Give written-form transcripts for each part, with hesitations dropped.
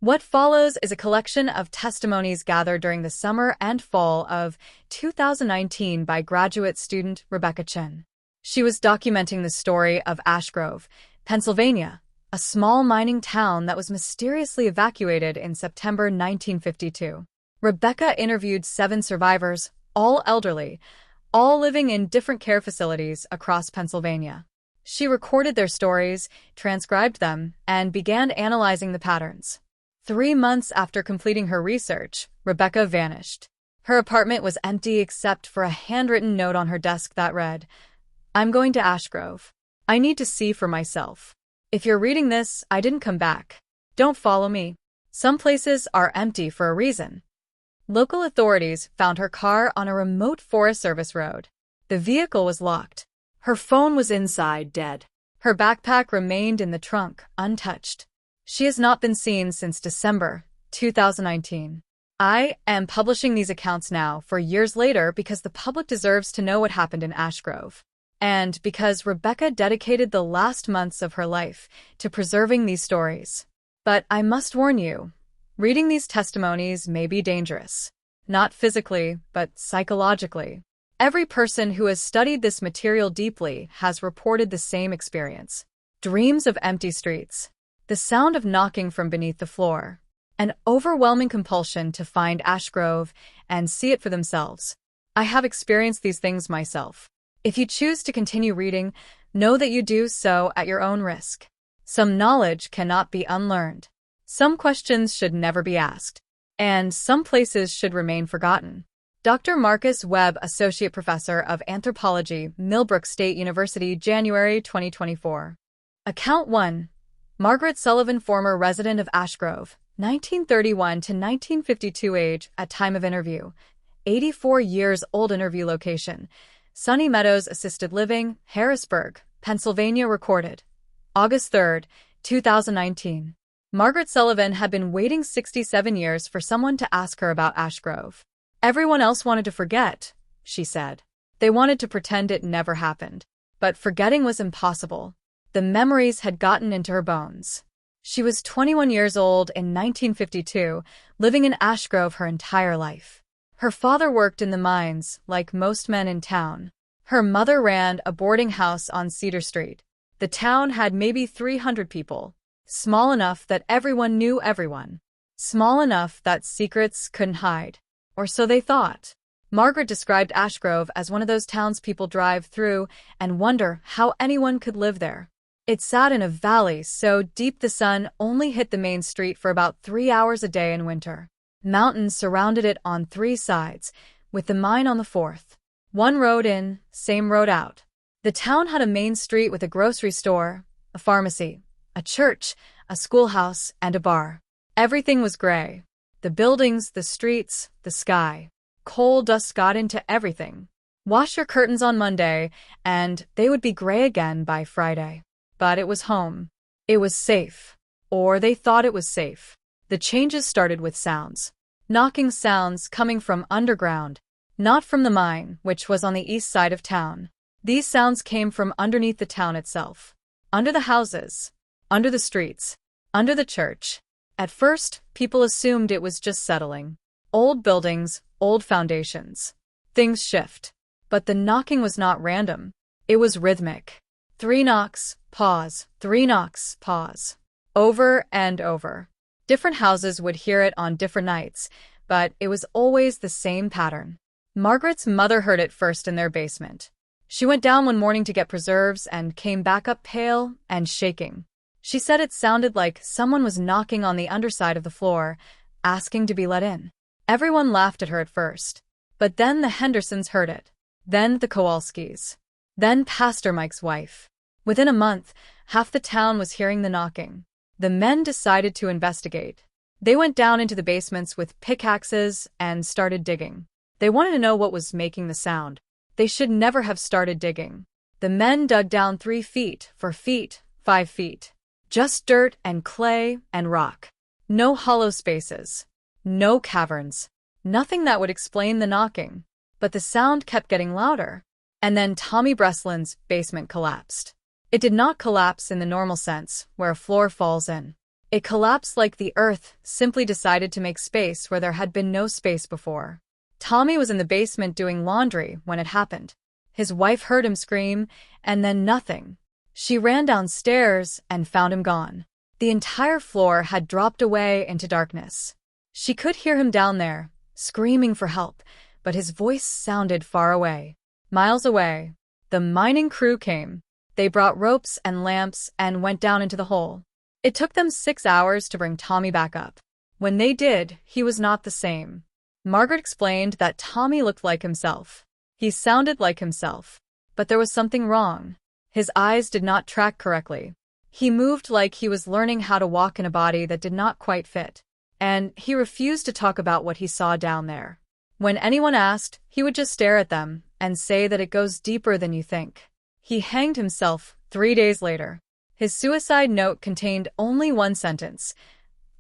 What follows is a collection of testimonies gathered during the summer and fall of 2019 by graduate student Rebecca Chen. She was documenting the story of Ashgrove, Pennsylvania, a small mining town that was mysteriously evacuated in September 1952. Rebecca interviewed 7 survivors, all elderly, all living in different care facilities across Pennsylvania. She recorded their stories, transcribed them, and began analyzing the patterns. 3 months after completing her research, Rebecca vanished. Her apartment was empty except for a handwritten note on her desk that read, "I'm going to Ashgrove. I need to see for myself. If you're reading this, I didn't come back. Don't follow me." Some places are empty for a reason. Local authorities found her car on a remote Forest Service road. The vehicle was locked. Her phone was inside, dead. Her backpack remained in the trunk, untouched. She has not been seen since December 2019. I am publishing these accounts now for years later because the public deserves to know what happened in Ashgrove. And because Rebecca dedicated the last months of her life to preserving these stories. But I must warn you, reading these testimonies may be dangerous. Not physically, but psychologically. Every person who has studied this material deeply has reported the same experience. Dreams of empty streets. The sound of knocking from beneath the floor. An overwhelming compulsion to find Ashgrove and see it for themselves. I have experienced these things myself. If you choose to continue reading, know that you do so at your own risk. Some knowledge cannot be unlearned. Some questions should never be asked. And some places should remain forgotten. Dr. Marcus Webb, Associate Professor of Anthropology, Millbrook State University, January 2024. Account 1. Margaret Sullivan, former resident of Ashgrove, 1931 to 1952 age, at time of interview. 84 years old. Interview location. Sunny Meadows Assisted Living, Harrisburg, Pennsylvania. Recorded August 3, 2019. Margaret Sullivan had been waiting 67 years for someone to ask her about Ashgrove. Everyone else wanted to forget, she said. They wanted to pretend it never happened. But forgetting was impossible. The memories had gotten into her bones. She was 21 years old in 1952, living in Ashgrove her entire life. Her father worked in the mines, like most men in town. Her mother ran a boarding house on Cedar Street. The town had maybe 300 people. Small enough that everyone knew everyone. Small enough that secrets couldn't hide. Or so they thought. Margaret described Ashgrove as one of those towns people drive through and wonder how anyone could live there. It sat in a valley so deep the sun only hit the main street for about 3 hours a day in winter. Mountains surrounded it on 3 sides, with the mine on the 4th. One road in, same road out. The town had a main street with a grocery store, a pharmacy, a church, a schoolhouse, and a bar. Everything was gray. The buildings, the streets, the sky. Coal dust got into everything. Wash your curtains on Monday, and they would be gray again by Friday. But it was home. It was safe. Or they thought it was safe. The changes started with sounds. Knocking sounds coming from underground, not from the mine, which was on the east side of town. These sounds came from underneath the town itself. Under the houses. Under the streets. Under the church. At first, people assumed it was just settling. Old buildings, old foundations. Things shift. But the knocking was not random. It was rhythmic. 3 knocks, pause, 3 knocks, pause. Over and over. Different houses would hear it on different nights, but it was always the same pattern. Margaret's mother heard it first in their basement. She went down one morning to get preserves and came back up pale and shaking. She said it sounded like someone was knocking on the underside of the floor, asking to be let in. Everyone laughed at her at first. But then the Hendersons heard it. Then the Kowalskis. Then Pastor Mike's wife. Within a month, half the town was hearing the knocking. The men decided to investigate. They went down into the basements with pickaxes and started digging. They wanted to know what was making the sound. They should never have started digging. The men dug down 3 feet, 4 feet, 5 feet. Just dirt and clay and rock. No hollow spaces. No caverns. Nothing that would explain the knocking. But the sound kept getting louder. And then Tommy Breslin's basement collapsed. It did not collapse in the normal sense, where a floor falls in. It collapsed like the earth simply decided to make space where there had been no space before. Tommy was in the basement doing laundry when it happened. His wife heard him scream, and then nothing. She ran downstairs and found him gone. The entire floor had dropped away into darkness. She could hear him down there, screaming for help, but his voice sounded far away. Miles away. The mining crew came. They brought ropes and lamps and went down into the hole. It took them 6 hours to bring Tommy back up. When they did, he was not the same. Margaret explained that Tommy looked like himself. He sounded like himself. But there was something wrong. His eyes did not track correctly. He moved like he was learning how to walk in a body that did not quite fit. And he refused to talk about what he saw down there. When anyone asked, he would just stare at them and say that it goes deeper than you think. He hanged himself 3 days later. His suicide note contained only one sentence.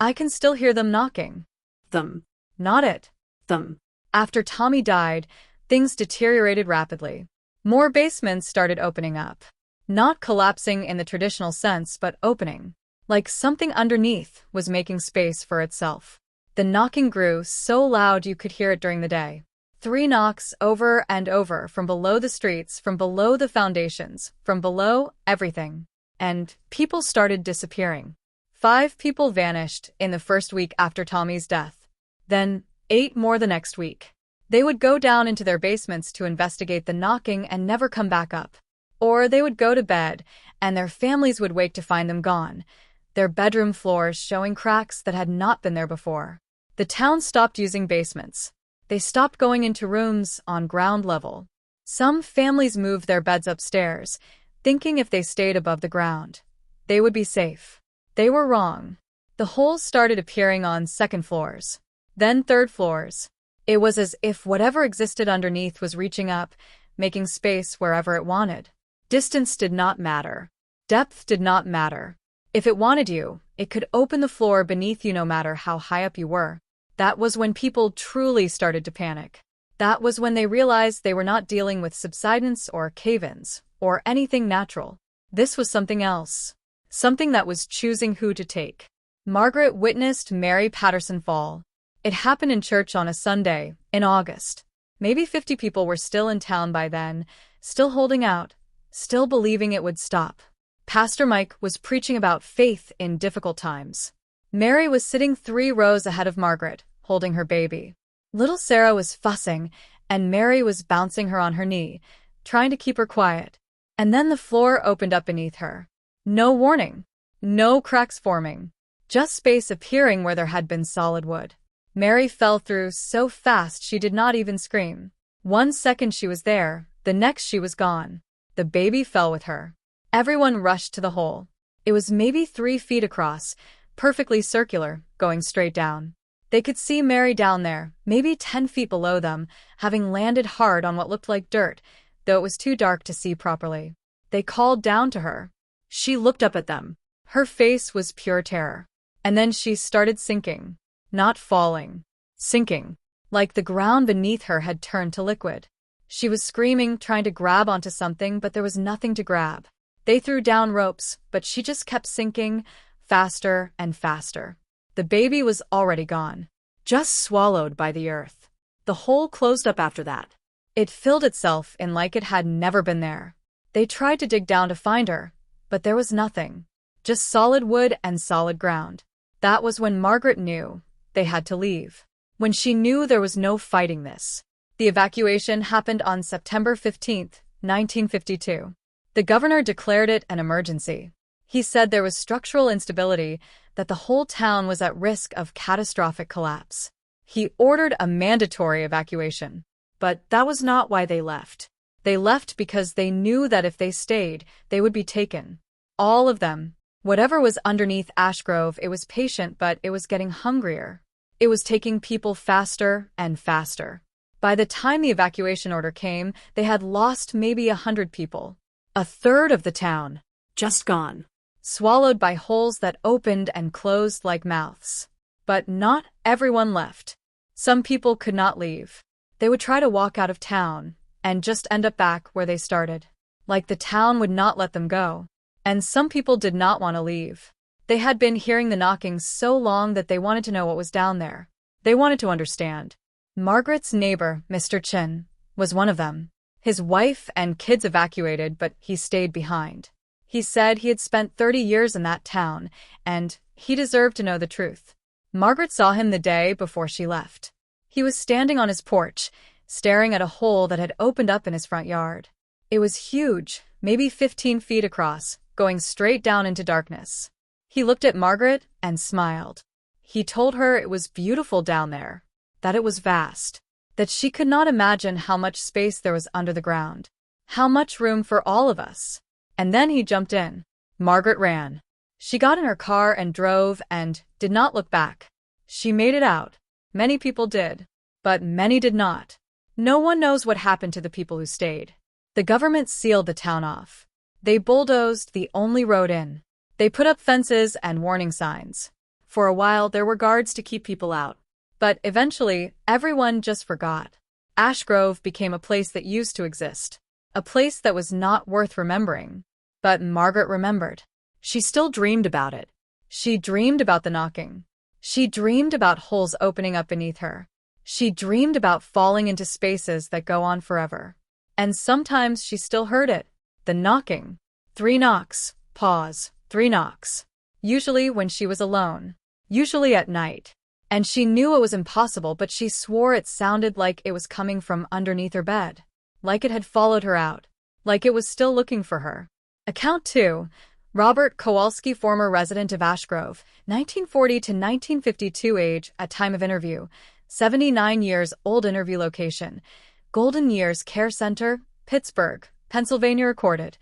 I can still hear them knocking. Them. Not it. Them. After Tommy died, things deteriorated rapidly. More basements started opening up. Not collapsing in the traditional sense, but opening. Like something underneath was making space for itself. The knocking grew so loud you could hear it during the day. 3 knocks over and over from below the streets, from below the foundations, from below everything. And people started disappearing. 5 people vanished in the first week after Tommy's death. Then 8 more the next week. They would go down into their basements to investigate the knocking and never come back up. Or they would go to bed, and their families would wake to find them gone, their bedroom floors showing cracks that had not been there before. The town stopped using basements. They stopped going into rooms on ground level. Some families moved their beds upstairs, thinking if they stayed above the ground, they would be safe. They were wrong. The holes started appearing on 2nd floors, then 3rd floors. It was as if whatever existed underneath was reaching up, making space wherever it wanted. Distance did not matter. Depth did not matter. If it wanted you, it could open the floor beneath you no matter how high up you were. That was when people truly started to panic. That was when they realized they were not dealing with subsidence or cave-ins, or anything natural. This was something else. Something that was choosing who to take. Margaret witnessed Mary Patterson fall. It happened in church on a Sunday, in August. Maybe 50 people were still in town by then, still holding out, still believing it would stop. Pastor Mike was preaching about faith in difficult times. Mary was sitting 3 rows ahead of Margaret, holding her baby. Little Sarah was fussing, and Mary was bouncing her on her knee, trying to keep her quiet. And then the floor opened up beneath her. No warning. No cracks forming. Just space appearing where there had been solid wood. Mary fell through so fast she did not even scream. 1 second she was there, the next she was gone. The baby fell with her. Everyone rushed to the hole. It was maybe 3 feet across, perfectly circular, going straight down. They could see Mary down there, maybe 10 feet below them, having landed hard on what looked like dirt, though it was too dark to see properly. They called down to her. She looked up at them. Her face was pure terror. And then she started sinking. Not falling. Sinking. Like the ground beneath her had turned to liquid. She was screaming, trying to grab onto something, but there was nothing to grab. They threw down ropes, but she just kept sinking, faster and faster. The baby was already gone. Just swallowed by the earth. The hole closed up after that. It filled itself in like it had never been there. They tried to dig down to find her, but there was nothing. Just solid wood and solid ground. That was when Margaret knew they had to leave. When she knew there was no fighting this. The evacuation happened on September 15, 1952. The governor declared it an emergency. He said there was structural instability, that the whole town was at risk of catastrophic collapse. He ordered a mandatory evacuation. But that was not why they left. They left because they knew that if they stayed, they would be taken. All of them. Whatever was underneath Ashgrove, it was patient, but it was getting hungrier. It was taking people faster and faster. By the time the evacuation order came, they had lost maybe 100 people. 1/3 of the town. Just gone. Swallowed by holes that opened and closed like mouths. But not everyone left. Some people could not leave. They would try to walk out of town and just end up back where they started. Like the town would not let them go. And some people did not want to leave. They had been hearing the knocking so long that they wanted to know what was down there. They wanted to understand. Margaret's neighbor, Mr. Chen, was one of them. His wife and kids evacuated, but he stayed behind. He said he had spent 30 years in that town, and he deserved to know the truth. Margaret saw him the day before she left. He was standing on his porch, staring at a hole that had opened up in his front yard. It was huge, maybe 15 feet across, going straight down into darkness. He looked at Margaret and smiled. He told her it was beautiful down there, that it was vast, that she could not imagine how much space there was under the ground, how much room for all of us. And then he jumped in. Margaret ran. She got in her car and drove and did not look back. She made it out. Many people did, but many did not. No one knows what happened to the people who stayed. The government sealed the town off. They bulldozed the only road in. They put up fences and warning signs. For a while, there were guards to keep people out. But eventually, everyone just forgot. Ashgrove became a place that used to exist. A place that was not worth remembering. But Margaret remembered. She still dreamed about it. She dreamed about the knocking. She dreamed about holes opening up beneath her. She dreamed about falling into spaces that go on forever. And sometimes she still heard it. The knocking. 3 knocks. Pause. 3 knocks. Usually when she was alone. Usually at night. And she knew it was impossible, but she swore it sounded like it was coming from underneath her bed. Like it had followed her out. Like it was still looking for her. Account 2. Robert Kowalski, former resident of Ashgrove, 1940 to 1952 age at time of interview, 79 years old. Interview location, Golden Years Care Center, Pittsburgh, Pennsylvania. Recorded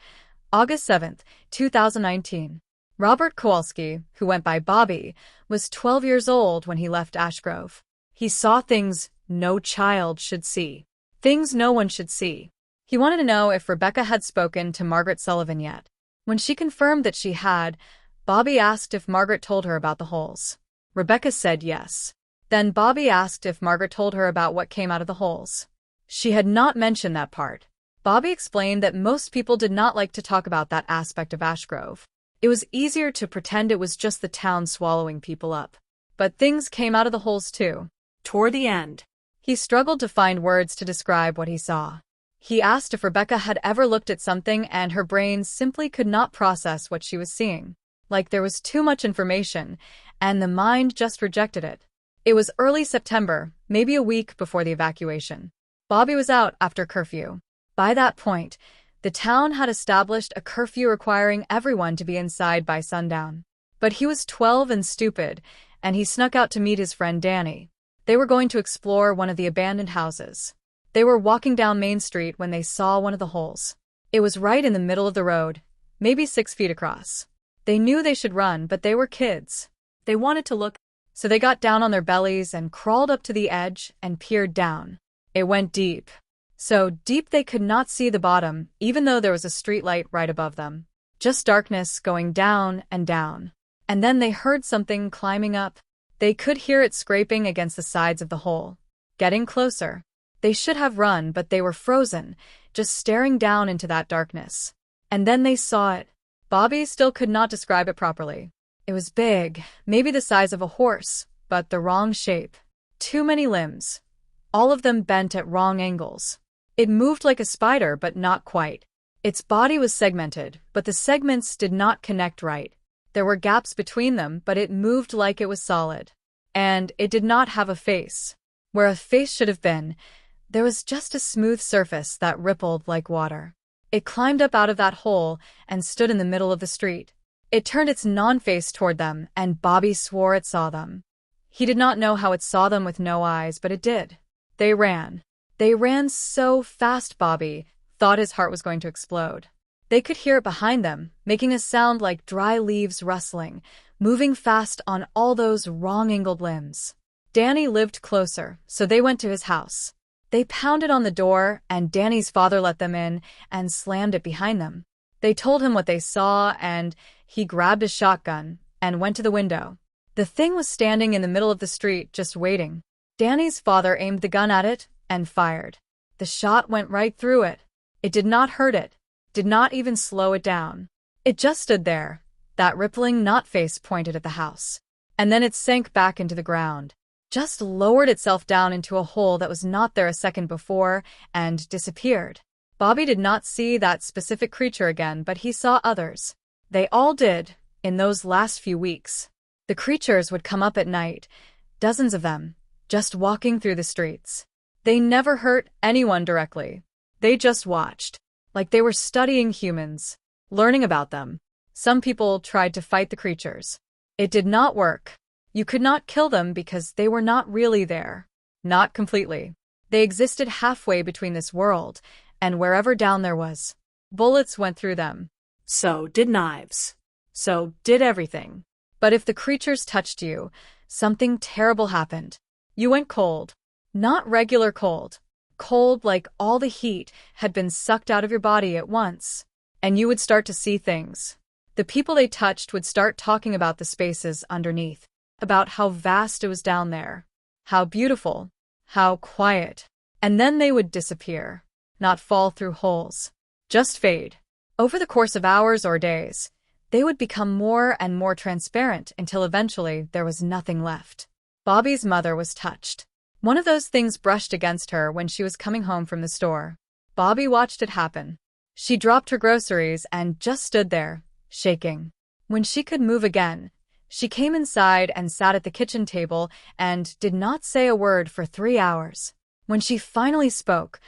August 7, 2019. Robert Kowalski, who went by Bobby, was 12 years old when he left Ashgrove. He saw things no child should see. Things no one should see. He wanted to know if Rebecca had spoken to Margaret Sullivan yet. When she confirmed that she had, Bobby asked if Margaret told her about the holes. Rebecca said yes. Then Bobby asked if Margaret told her about what came out of the holes. She had not mentioned that part. Bobby explained that most people did not like to talk about that aspect of Ashgrove. It was easier to pretend it was just the town swallowing people up. But things came out of the holes too. Toward the end, he struggled to find words to describe what he saw. He asked if Rebecca had ever looked at something, and her brain simply could not process what she was seeing. Like there was too much information, and the mind just rejected it. It was early September, maybe a week before the evacuation. Bobby was out after curfew. By that point, the town had established a curfew requiring everyone to be inside by sundown. But he was 12 and stupid, and he snuck out to meet his friend Danny. They were going to explore one of the abandoned houses. They were walking down Main Street when they saw one of the holes. It was right in the middle of the road, maybe 6 feet across. They knew they should run, but they were kids. They wanted to look, so they got down on their bellies and crawled up to the edge and peered down. It went deep. So deep they could not see the bottom, even though there was a streetlight right above them. Just darkness going down and down. And then they heard something climbing up. They could hear it scraping against the sides of the hole. Getting closer. They should have run, but they were frozen, just staring down into that darkness. And then they saw it. Bobby still could not describe it properly. It was big, maybe the size of a horse, but the wrong shape. Too many limbs. All of them bent at wrong angles. It moved like a spider, but not quite. Its body was segmented, but the segments did not connect right. There were gaps between them, but it moved like it was solid. And it did not have a face. Where a face should have been, there was just a smooth surface that rippled like water. It climbed up out of that hole and stood in the middle of the street. It turned its non-face toward them, and Bobby swore it saw them. He did not know how it saw them with no eyes, but it did. They ran. They ran so fast Bobby thought his heart was going to explode. They could hear it behind them, making a sound like dry leaves rustling, moving fast on all those wrong-angled limbs. Danny lived closer, so they went to his house. They pounded on the door, and Danny's father let them in and slammed it behind them. They told him what they saw, and he grabbed a shotgun and went to the window. The thing was standing in the middle of the street, just waiting. Danny's father aimed the gun at it and fired. The shot went right through it. It did not hurt it, did not even slow it down. It just stood there, That rippling knot face pointed at the house. And then it sank back into the ground, just lowered itself down into a hole that was not there a second before, and disappeared. Bobby did not see that specific creature again, but he saw others. They all did, in those last few weeks. The creatures would come up at night, dozens of them, just walking through the streets. They never hurt anyone directly. They just watched, like they were studying humans, learning about them. Some people tried to fight the creatures. It did not work. You could not kill them because they were not really there. Not completely. They existed halfway between this world and wherever down there was. Bullets went through them. So did knives. So did everything. But if the creatures touched you, something terrible happened. You went cold. Not regular cold. Cold like all the heat had been sucked out of your body at once. And you would start to see things. The people they touched would start talking about the spaces underneath, about how vast it was down there, how beautiful, how quiet. And then they would disappear, not fall through holes, just fade. Over the course of hours or days, they would become more and more transparent until eventually there was nothing left. Bobby's mother was touched. One of those things brushed against her when she was coming home from the store. Bobby watched it happen. She dropped her groceries and just stood there, shaking. When she could move again, she came inside and sat at the kitchen table and did not say a word for 3 hours. When she finally spoke,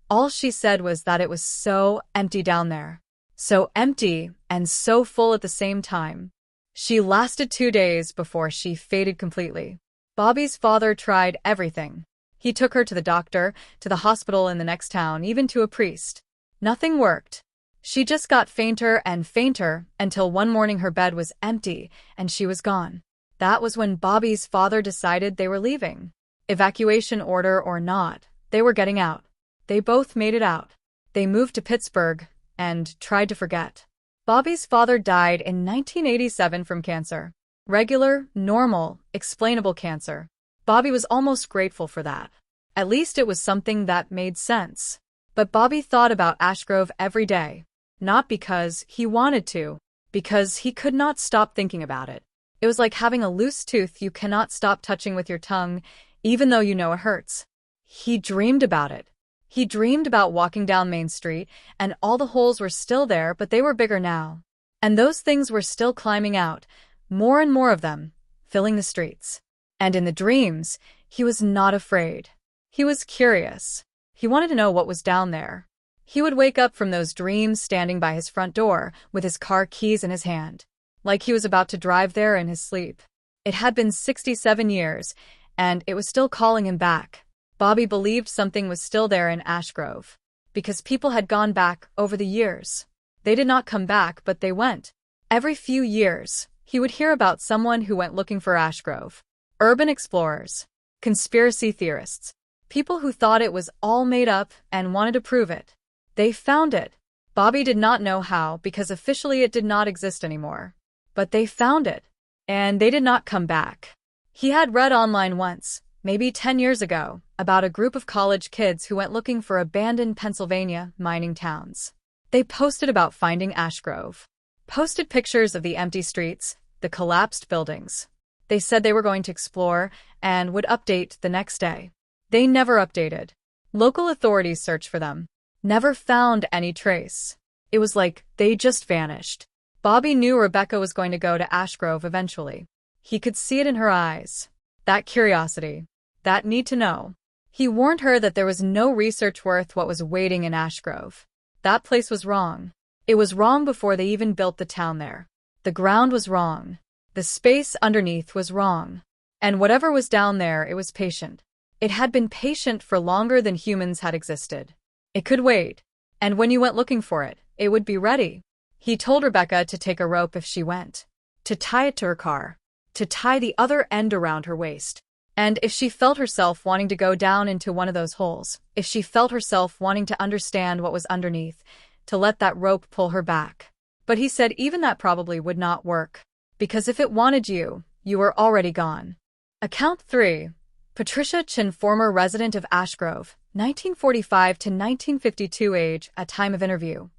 all she said was that it was so empty down there. So empty and so full at the same time. She lasted 2 days before she faded completely. Bobby's father tried everything. He took her to the doctor, to the hospital in the next town, even to a priest. Nothing worked. She just got fainter and fainter until one morning her bed was empty and she was gone. That was when Bobby's father decided they were leaving. Evacuation order or not, they were getting out. They both made it out. They moved to Pittsburgh and tried to forget. Bobby's father died in 1987 from cancer. Regular, normal, explainable cancer. Bobby was almost grateful for that. At least it was something that made sense. But Bobby thought about Ashgrove every day. Not because he wanted to, because he could not stop thinking about it. It was like having a loose tooth you cannot stop touching with your tongue, even though you know it hurts. He dreamed about it. He dreamed about walking down Main Street, and all the holes were still there, but they were bigger now. And those things were still climbing out, more and more of them, filling the streets. And in the dreams, he was not afraid. He was curious. He wanted to know what was down there. He would wake up from those dreams standing by his front door with his car keys in his hand, like he was about to drive there in his sleep. It had been 67 years, and it was still calling him back. Bobby believed something was still there in Ashgrove, because people had gone back over the years. They did not come back, but they went. Every few years, he would hear about someone who went looking for Ashgrove. Urban explorers, conspiracy theorists, people who thought it was all made up and wanted to prove it. They found it. Bobby did not know how because officially it did not exist anymore. But they found it. And they did not come back. He had read online once, maybe 10 years ago, about a group of college kids who went looking for abandoned Pennsylvania mining towns. They posted about finding Ashgrove. Posted pictures of the empty streets, the collapsed buildings. They said they were going to explore and would update the next day. They never updated. Local authorities searched for them. Never found any trace. It was like they just vanished. Bobby knew Rebecca was going to go to Ashgrove eventually. He could see it in her eyes. That curiosity. That need to know. He warned her that there was no research worth what was waiting in Ashgrove. That place was wrong. It was wrong before they even built the town there. The ground was wrong. The space underneath was wrong. And whatever was down there, it was patient. It had been patient for longer than humans had existed. It could wait. And when you went looking for it, it would be ready. He told Rebecca to take a rope if she went. To tie it to her car. To tie the other end around her waist. And if she felt herself wanting to go down into one of those holes, if she felt herself wanting to understand what was underneath, to let that rope pull her back. But he said even that probably would not work. Because if it wanted you, you were already gone. Account 3. Rebecca Chen, former resident of Ashgrove, 1945 to 1952 age, at time of interview.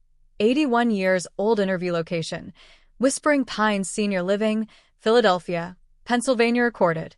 81 years old, interview location. Whispering Pines Senior Living, Philadelphia, Pennsylvania. Recorded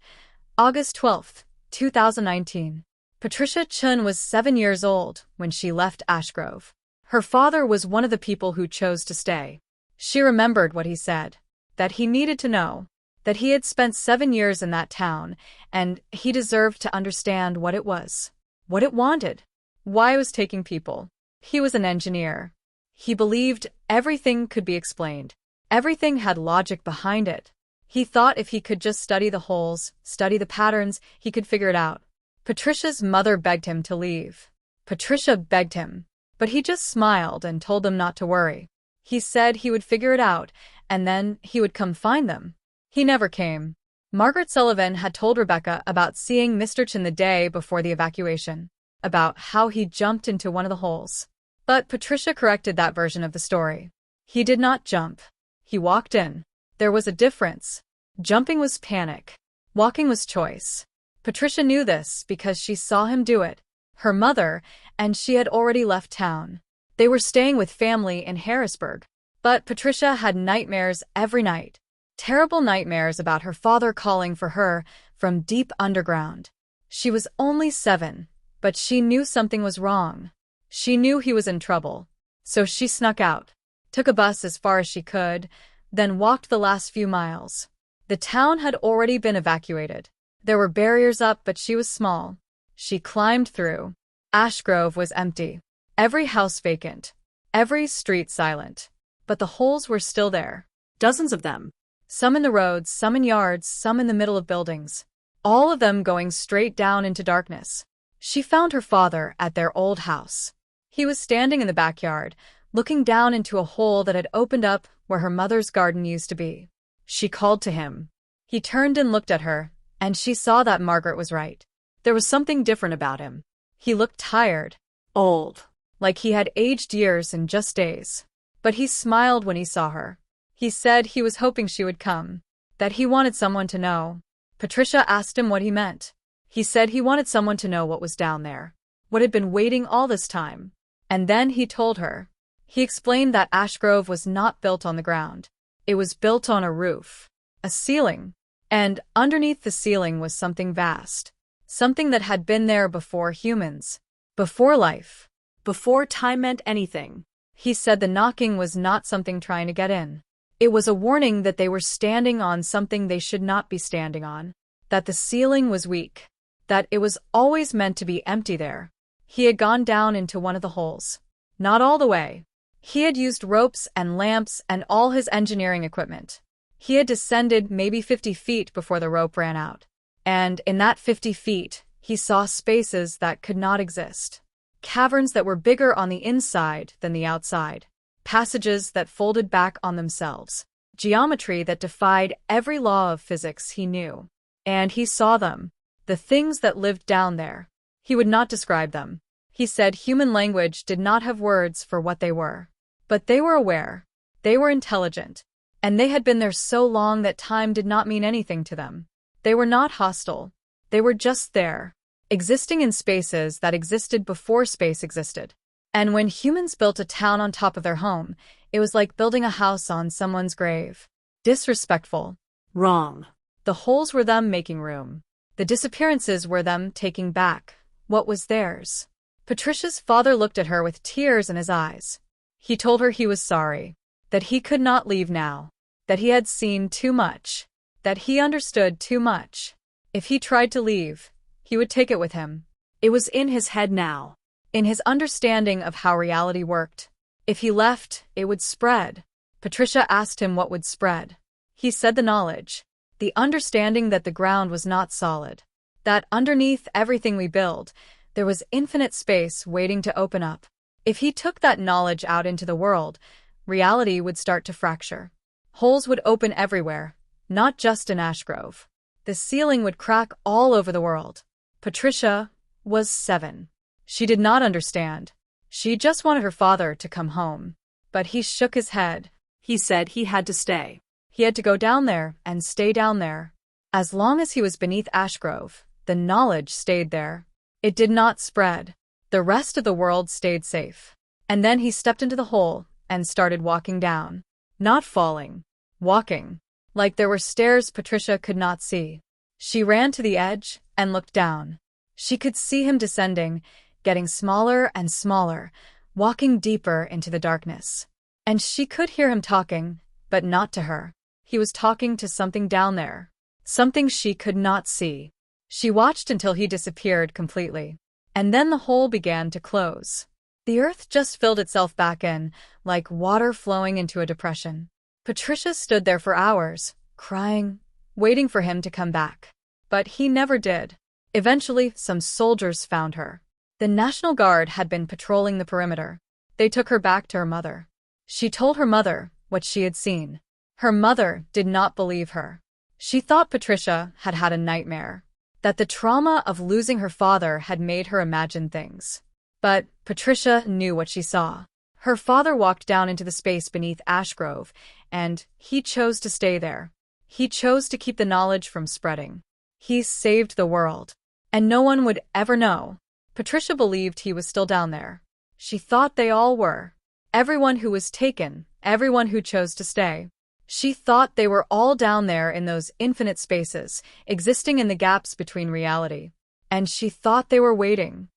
August 12, 2019. Patricia Chen was 7 years old when she left Ashgrove. Her father was one of the people who chose to stay. She remembered what he said, that he needed to know, that he had spent 7 years in that town, and he deserved to understand what it was, what it wanted, why it was taking people. He was an engineer. He believed everything could be explained. Everything had logic behind it. He thought if he could just study the holes, study the patterns, he could figure it out. Patricia's mother begged him to leave. Patricia begged him, but he just smiled and told them not to worry. He said he would figure it out, and then he would come find them. He never came. Margaret Sullivan had told Rebecca about seeing Mr. Chen the day before the evacuation, about how he jumped into one of the holes. But Patricia corrected that version of the story. He did not jump. He walked in. There was a difference. Jumping was panic. Walking was choice. Patricia knew this because she saw him do it. Her mother and she had already left town. They were staying with family in Harrisburg. But Patricia had nightmares every night. Terrible nightmares about her father calling for her from deep underground. She was only 7, but she knew something was wrong. She knew he was in trouble. So she snuck out, took a bus as far as she could, then walked the last few miles. The town had already been evacuated. There were barriers up, but she was small. She climbed through. Ashgrove was empty. Every house vacant. Every street silent. But the holes were still there. Dozens of them. Some in the roads, some in yards, some in the middle of buildings. All of them going straight down into darkness. She found her father at their old house. He was standing in the backyard, looking down into a hole that had opened up where her mother's garden used to be. She called to him. He turned and looked at her, and she saw that Margaret was right. There was something different about him. He looked tired, old, like he had aged years in just days. But he smiled when he saw her. He said he was hoping she would come, that he wanted someone to know. Patricia asked him what he meant. He said he wanted someone to know what was down there, what had been waiting all this time. And then he told her. He explained that Ashgrove was not built on the ground. It was built on a roof, a ceiling. And underneath the ceiling was something vast, something that had been there before humans, before life, before time meant anything. He said the knocking was not something trying to get in. It was a warning that they were standing on something they should not be standing on, that the ceiling was weak, that it was always meant to be empty there. He had gone down into one of the holes. Not all the way. He had used ropes and lamps and all his engineering equipment. He had descended maybe 50 feet before the rope ran out. And in that 50 feet, he saw spaces that could not exist. Caverns that were bigger on the inside than the outside. Passages that folded back on themselves. Geometry that defied every law of physics he knew. And he saw them. The things that lived down there. He would not describe them. He said human language did not have words for what they were. But they were aware. They were intelligent. And they had been there so long that time did not mean anything to them. They were not hostile. They were just there, existing in spaces that existed before space existed. And when humans built a town on top of their home, it was like building a house on someone's grave. Disrespectful. Wrong. The holes were them making room. The disappearances were them taking back what was theirs. Patricia's father looked at her with tears in his eyes. He told her he was sorry, that he could not leave now, that he had seen too much, that he understood too much. If he tried to leave, he would take it with him. It was in his head now, in his understanding of how reality worked. If he left, it would spread. Patricia asked him what would spread. He said the knowledge, the understanding that the ground was not solid, that underneath everything we build, there was infinite space waiting to open up. If he took that knowledge out into the world, reality would start to fracture. Holes would open everywhere, not just in Ashgrove. The ceiling would crack all over the world. Patricia was 7. She did not understand. She just wanted her father to come home. But he shook his head. He said he had to stay. He had to go down there and stay down there. As long as he was beneath Ashgrove, the knowledge stayed there. It did not spread. The rest of the world stayed safe. And then he stepped into the hole and started walking down. Not falling. walking, like there were stairs Patricia could not see. She ran to the edge and looked down. She could see him descending, getting smaller and smaller, walking deeper into the darkness. And she could hear him talking, but not to her. He was talking to something down there, something she could not see. She watched until he disappeared completely. And then the hole began to close. The earth just filled itself back in, like water flowing into a depression. Patricia stood there for hours, crying, waiting for him to come back. But he never did. Eventually, some soldiers found her. The National Guard had been patrolling the perimeter. They took her back to her mother. She told her mother what she had seen. Her mother did not believe her. She thought Patricia had had a nightmare, that the trauma of losing her father had made her imagine things. But Patricia knew what she saw. Her father walked down into the space beneath Ashgrove, and he chose to stay there. He chose to keep the knowledge from spreading. He saved the world. And no one would ever know. Patricia believed he was still down there. She thought they all were. Everyone who was taken, everyone who chose to stay. She thought they were all down there in those infinite spaces, existing in the gaps between reality. And she thought they were waiting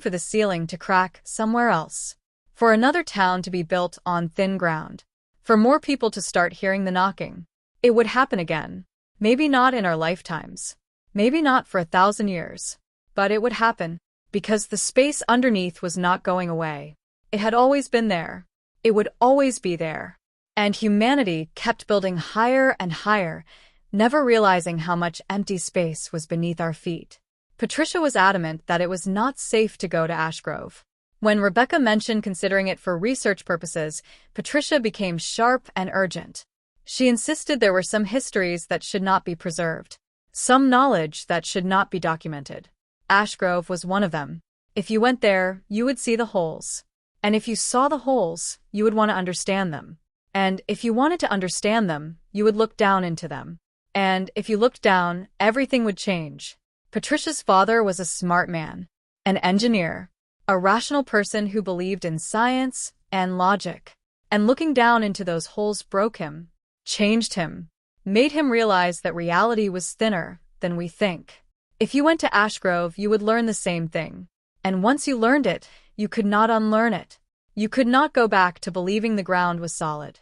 for the ceiling to crack somewhere else. For another town to be built on thin ground. For more people to start hearing the knocking. It would happen again. Maybe not in our lifetimes. Maybe not for 1,000 years. But it would happen, because the space underneath was not going away. It had always been there. It would always be there. And humanity kept building higher and higher, never realizing how much empty space was beneath our feet. Patricia was adamant that it was not safe to go to Ashgrove. When Rebecca mentioned considering it for research purposes, Patricia became sharp and urgent. She insisted there were some histories that should not be preserved, some knowledge that should not be documented. Ashgrove was one of them. If you went there, you would see the holes. And if you saw the holes, you would want to understand them. And if you wanted to understand them, you would look down into them. And if you looked down, everything would change. Patricia's father was a smart man, an engineer, a rational person who believed in science and logic. And looking down into those holes broke him, changed him, made him realize that reality was thinner than we think. If you went to Ashgrove, you would learn the same thing. And once you learned it, you could not unlearn it. You could not go back to believing the ground was solid.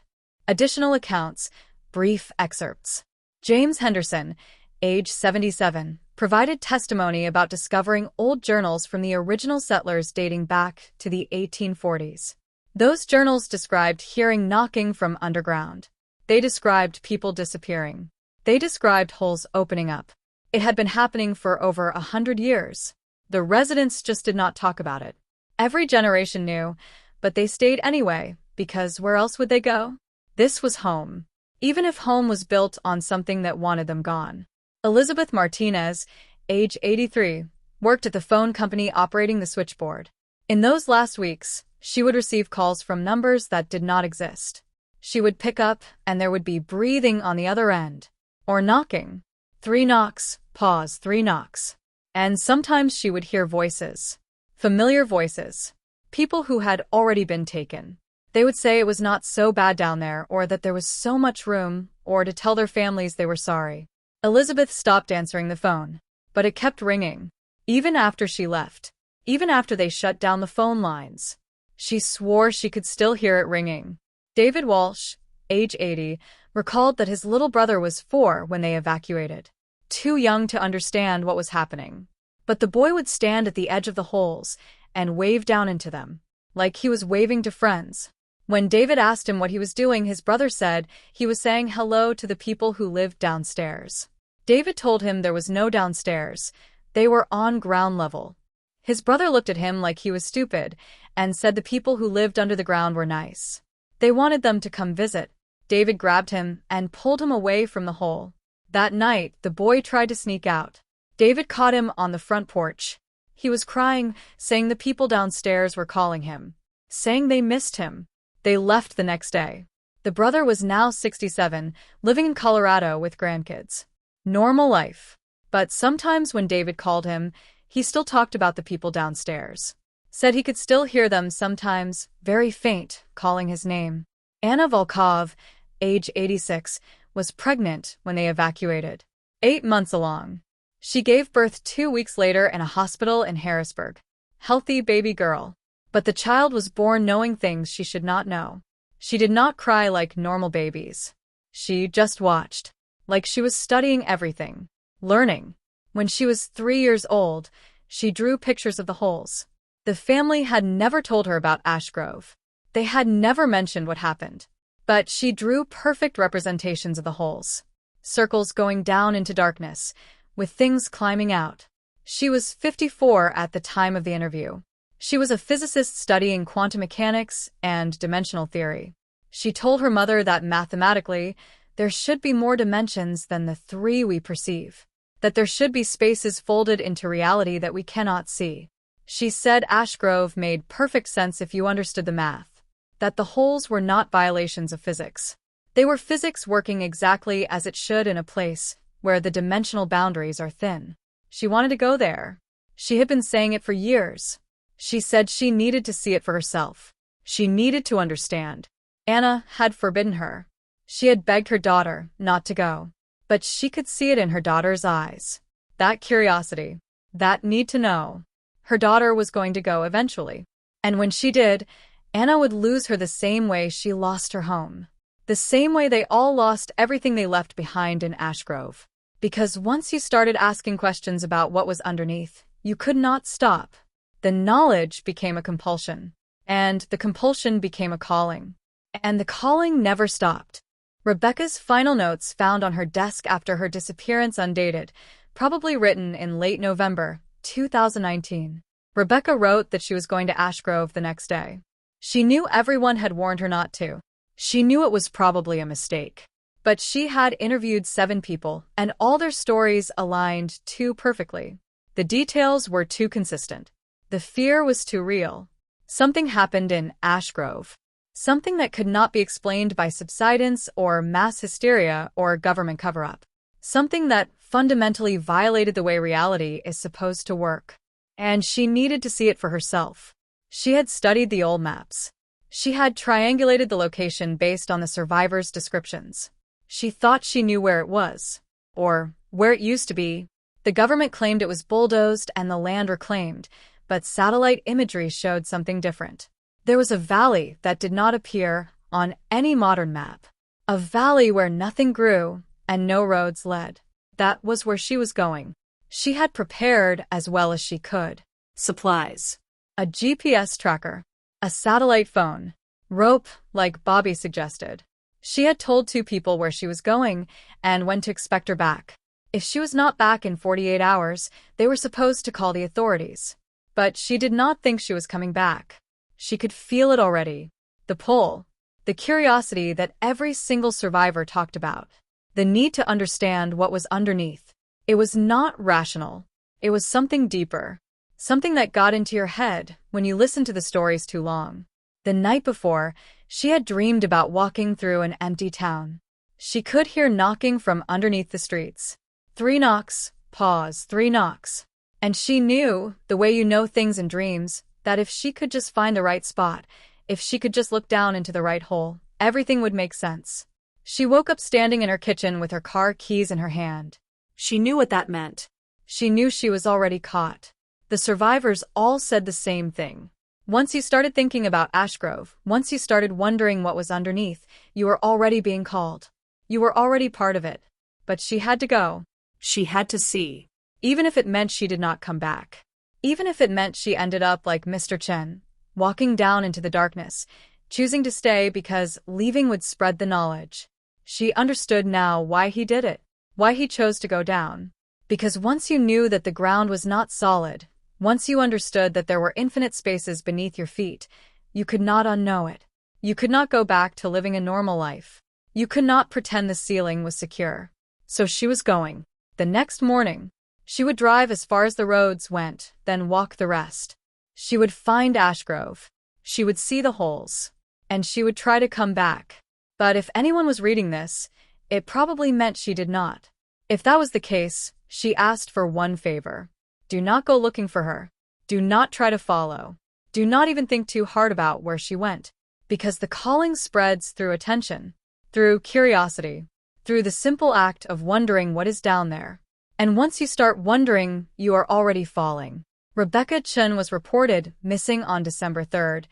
Additional accounts, brief excerpts. James Henderson, age 77, provided testimony about discovering old journals from the original settlers dating back to the 1840s. Those journals described hearing knocking from underground. They described people disappearing. They described holes opening up. It had been happening for over 100 years. The residents just did not talk about it. Every generation knew, but they stayed anyway, because where else would they go? This was home. Even if home was built on something that wanted them gone. Elizabeth Martinez, age 83, worked at the phone company operating the switchboard. In those last weeks, she would receive calls from numbers that did not exist. She would pick up, and there would be breathing on the other end. Or knocking. 3 knocks, pause, 3 knocks. And sometimes she would hear voices. Familiar voices. People who had already been taken. They would say it was not so bad down there, or that there was so much room, or to tell their families they were sorry. Elizabeth stopped answering the phone. But it kept ringing. Even after she left. Even after they shut down the phone lines. She swore she could still hear it ringing. David Walsh, age 80, recalled that his little brother was 4 when they evacuated. Too young to understand what was happening. But the boy would stand at the edge of the holes and wave down into them, like he was waving to friends. When David asked him what he was doing, his brother said he was saying hello to the people who lived downstairs. David told him there was no downstairs. They were on ground level. His brother looked at him like he was stupid and said the people who lived under the ground were nice. They wanted them to come visit. David grabbed him and pulled him away from the hole. That night, the boy tried to sneak out. David caught him on the front porch. He was crying, saying the people downstairs were calling him, saying they missed him. They left the next day. The brother was now 67, living in Colorado with grandkids. Normal life. But sometimes when David called him, he still talked about the people downstairs. Said he could still hear them sometimes, very faint, calling his name. Anna Volkov, age 86, was pregnant when they evacuated. 8 months along. She gave birth 2 weeks later in a hospital in Harrisburg. Healthy baby girl. But the child was born knowing things she should not know. She did not cry like normal babies. She just watched. Like she was studying everything. Learning. When she was 3 years old, she drew pictures of the holes. The family had never told her about Ashgrove. They had never mentioned what happened. But she drew perfect representations of the holes. Circles going down into darkness, with things climbing out. She was 54 at the time of the interview. She was a physicist studying quantum mechanics and dimensional theory. She told her mother that mathematically, there should be more dimensions than the 3 we perceive. That there should be spaces folded into reality that we cannot see. She said Ashgrove made perfect sense if you understood the math. That the holes were not violations of physics. They were physics working exactly as it should in a place where the dimensional boundaries are thin. She wanted to go there. She had been saying it for years. She said she needed to see it for herself. She needed to understand. Anna had forbidden her. She had begged her daughter not to go. But she could see it in her daughter's eyes. That curiosity. That need to know. Her daughter was going to go eventually. And when she did, Anna would lose her the same way she lost her home. The same way they all lost everything they left behind in Ashgrove. Because once you started asking questions about what was underneath, you could not stop. The knowledge became a compulsion. And the compulsion became a calling. And the calling never stopped. Rebecca's final notes found on her desk after her disappearance undated, probably written in late November 2019. Rebecca wrote that she was going to Ashgrove the next day. She knew everyone had warned her not to. She knew it was probably a mistake. But she had interviewed 7 people, and all their stories aligned too perfectly. The details were too consistent. The fear was too real. Something happened in Ashgrove. Something that could not be explained by subsidence or mass hysteria or government cover-up. Something that fundamentally violated the way reality is supposed to work. And she needed to see it for herself. She had studied the old maps. She had triangulated the location based on the survivors' descriptions. She thought she knew where it was. Or where it used to be. The government claimed it was bulldozed and the land reclaimed, but satellite imagery showed something different. There was a valley that did not appear on any modern map. A valley where nothing grew and no roads led. That was where she was going. She had prepared as well as she could. Supplies. A GPS tracker. A satellite phone. Rope, like Bobby suggested. She had told 2 people where she was going and when to expect her back. If she was not back in 48 hours, they were supposed to call the authorities. But she did not think she was coming back. She could feel it already. The pull. The curiosity that every single survivor talked about. The need to understand what was underneath. It was not rational. It was something deeper. Something that got into your head when you listened to the stories too long. The night before, she had dreamed about walking through an empty town. She could hear knocking from underneath the streets. 3 knocks, pause, 3 knocks. And she knew, the way you know things in dreams, that if she could just find the right spot, if she could just look down into the right hole, everything would make sense. She woke up standing in her kitchen with her car keys in her hand. She knew what that meant. She knew she was already caught. The survivors all said the same thing. Once you started thinking about Ashgrove, once you started wondering what was underneath, you were already being called. You were already part of it. But she had to go. She had to see. Even if it meant she did not come back. Even if it meant she ended up like Mr. Chen, walking down into the darkness, choosing to stay because leaving would spread the knowledge. She understood now why he did it, why he chose to go down. Because once you knew that the ground was not solid, once you understood that there were infinite spaces beneath your feet, you could not unknow it. You could not go back to living a normal life. You could not pretend the ceiling was secure. So she was going. The next morning, she would drive as far as the roads went, then walk the rest. She would find Ashgrove. She would see the holes. And she would try to come back. But if anyone was reading this, it probably meant she did not. If that was the case, she asked for one favor. Do not go looking for her. Do not try to follow. Do not even think too hard about where she went. Because the calling spreads through attention. through curiosity, through the simple act of wondering what is down there. And once you start wondering, you are already falling. Rebecca Chen was reported missing on December 3,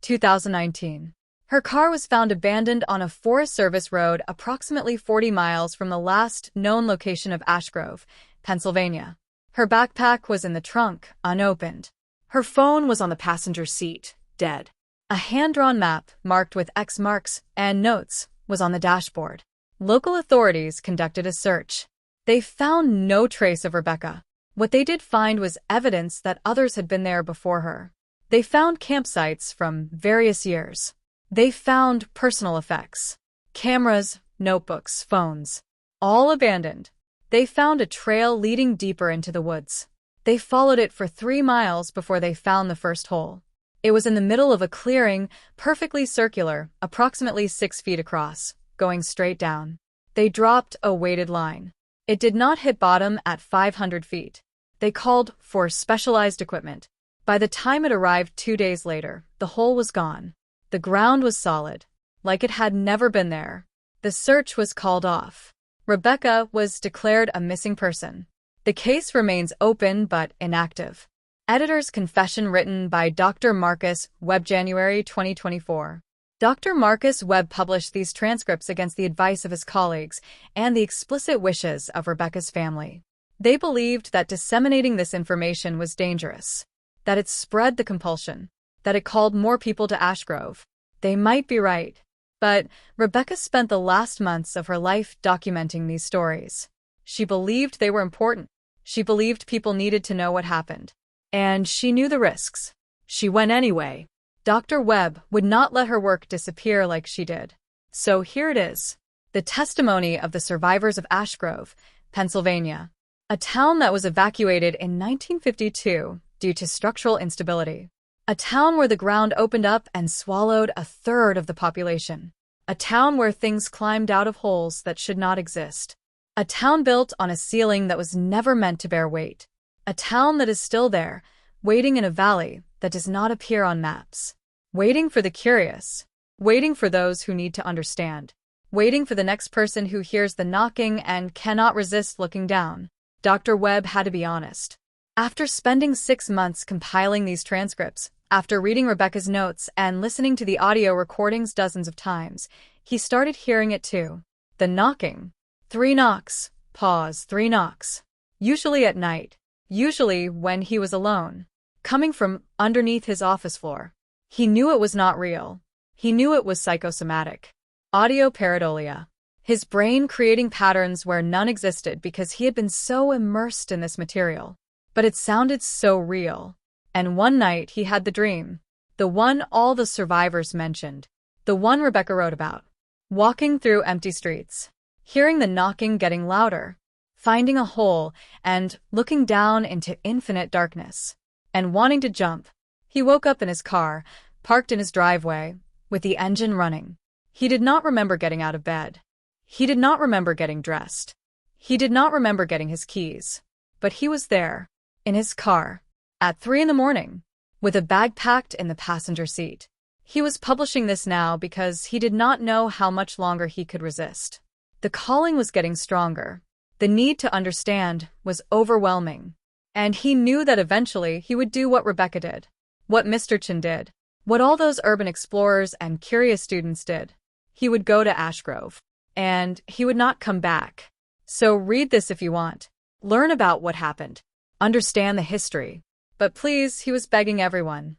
2019. Her car was found abandoned on a Forest Service road approximately 40 miles from the last known location of Ashgrove, Pennsylvania. Her backpack was in the trunk, unopened. Her phone was on the passenger seat, dead. A hand-drawn map, marked with X marks and notes, was on the dashboard. Local authorities conducted a search. They found no trace of Rebecca. What they did find was evidence that others had been there before her. They found campsites from various years. They found personal effects. Cameras, notebooks, phones. All abandoned. They found a trail leading deeper into the woods. They followed it for 3 miles before they found the first hole. It was in the middle of a clearing, perfectly circular, approximately 6 feet across, going straight down. They dropped a weighted line. It did not hit bottom at 500 feet. They called for specialized equipment. By the time it arrived 2 days later, the hole was gone. The ground was solid, like it had never been there. The search was called off. Rebecca was declared a missing person. The case remains open but inactive. Editor's confession written by Dr. Marcus Webb, January 2024. Dr. Marcus Webb published these transcripts against the advice of his colleagues and the explicit wishes of Rebecca's family. They believed that disseminating this information was dangerous, that it spread the compulsion, that it called more people to Ashgrove. They might be right. But Rebecca spent the last months of her life documenting these stories. She believed they were important. She believed people needed to know what happened. And she knew the risks. She went anyway. Dr. Webb would not let her work disappear like she did. So here it is. The testimony of the survivors of Ashgrove, Pennsylvania, a town that was evacuated in 1952 due to structural instability. A town where the ground opened up and swallowed a third of the population. A town where things climbed out of holes that should not exist. A town built on a ceiling that was never meant to bear weight. A town that is still there, waiting in a valley that does not appear on maps. Waiting for the curious. Waiting for those who need to understand. Waiting for the next person who hears the knocking and cannot resist looking down. Dr. Webb had to be honest. After spending 6 months compiling these transcripts, after reading Rebecca's notes and listening to the audio recordings dozens of times, he started hearing it too. The knocking. 3 knocks. Pause. 3 knocks. Usually at night. Usually when he was alone. Coming from underneath his office floor. He knew it was not real. He knew it was psychosomatic. Audio pareidolia. His brain creating patterns where none existed because he had been so immersed in this material. But it sounded so real. And one night he had the dream. The one all the survivors mentioned. The one Rebecca wrote about. Walking through empty streets. Hearing the knocking getting louder. Finding a hole and looking down into infinite darkness. And wanting to jump. He woke up in his car, parked in his driveway, with the engine running. He did not remember getting out of bed. He did not remember getting dressed. He did not remember getting his keys. But he was there, in his car, at 3 a.m, with a bag packed in the passenger seat. He was publishing this now because he did not know how much longer he could resist. The calling was getting stronger. The need to understand was overwhelming. And he knew that eventually he would do what Rebecca did, what Mr. Chen did, what all those urban explorers and curious students did. He would go to Ashgrove. And he would not come back. So read this if you want. Learn about what happened. Understand the history. But please, he was begging everyone.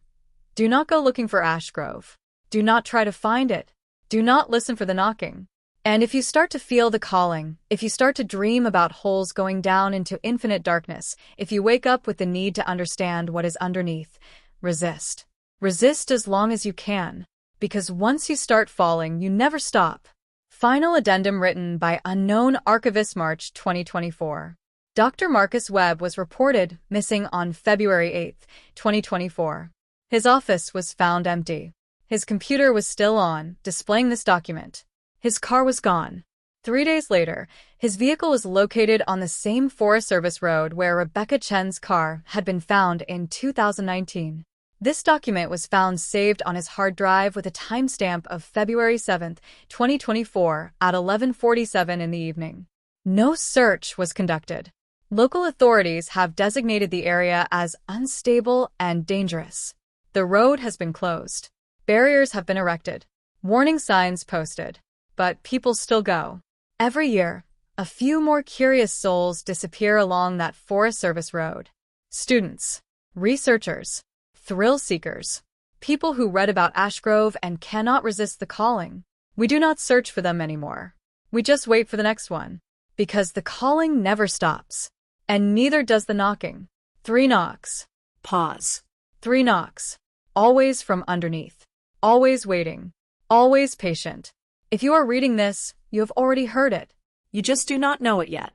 Do not go looking for Ashgrove. Do not try to find it. Do not listen for the knocking. And if you start to feel the calling, if you start to dream about holes going down into infinite darkness, if you wake up with the need to understand what is underneath, resist. Resist as long as you can. Because once you start falling, you never stop. Final addendum written by unknown archivist, March 2024. Dr. Marcus Webb was reported missing on February 8, 2024. His office was found empty. His computer was still on, displaying this document. His car was gone. 3 days later, his vehicle was located on the same Forest Service road where Rebecca Chen's car had been found in 2019. This document was found saved on his hard drive with a timestamp of February 7, 2024 at 11:47 in the evening. No search was conducted. Local authorities have designated the area as unstable and dangerous. The road has been closed. Barriers have been erected. Warning signs posted. But people still go. Every year, a few more curious souls disappear along that Forest Service road. Students, researchers, thrill seekers, people who read about Ashgrove and cannot resist the calling. We do not search for them anymore. We just wait for the next one. Because the calling never stops. And neither does the knocking. 3 knocks. Pause. 3 knocks. Always from underneath. Always waiting. Always patient. If you are reading this, you have already heard it. You just do not know it yet.